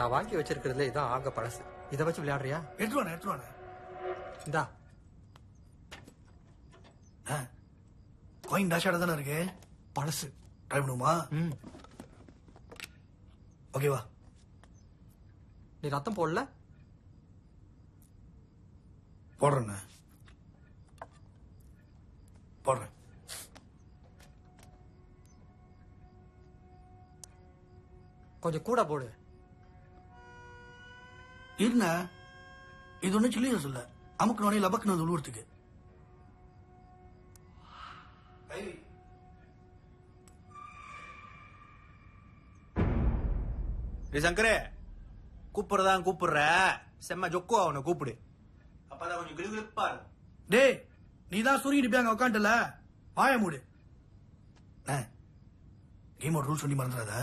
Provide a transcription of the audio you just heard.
நான் வாங்கி வச்சிருக்கிறதுல இதான் ஆக பழசு. இதை வச்சு விளையாடுறியா? எடுத்துவானே இந்தா. காயின் டேஷாட தானே இருக்கு. பழசு. ட்ரை பண்ணுமா? ஓகேவா? நீ ரத்தம் போடல? போடுறேண்ணே, போடுறேன். கொஞ்சம் கூட போடு. இருண்ண, இது ஒன்னும் சில்லி சொல்ல. அமுக்கு நோனே லபக்குன்னு வந்து உழுவுறதுக்கு. சங்கரே, கூப்பிடுறதான் கூப்பிடுற, செம்ம ஜொக்குவா அவனை கூப்பிடு. அப்பதான் கொஞ்சம் கிளுகிழுப்பா இருக்கும். டே, நீதான் சூரியன் போய் அங்க உட்காந்துல வாய மூடு. கேமோட ரூல்ஸ் சொல்லி மறந்துடாத.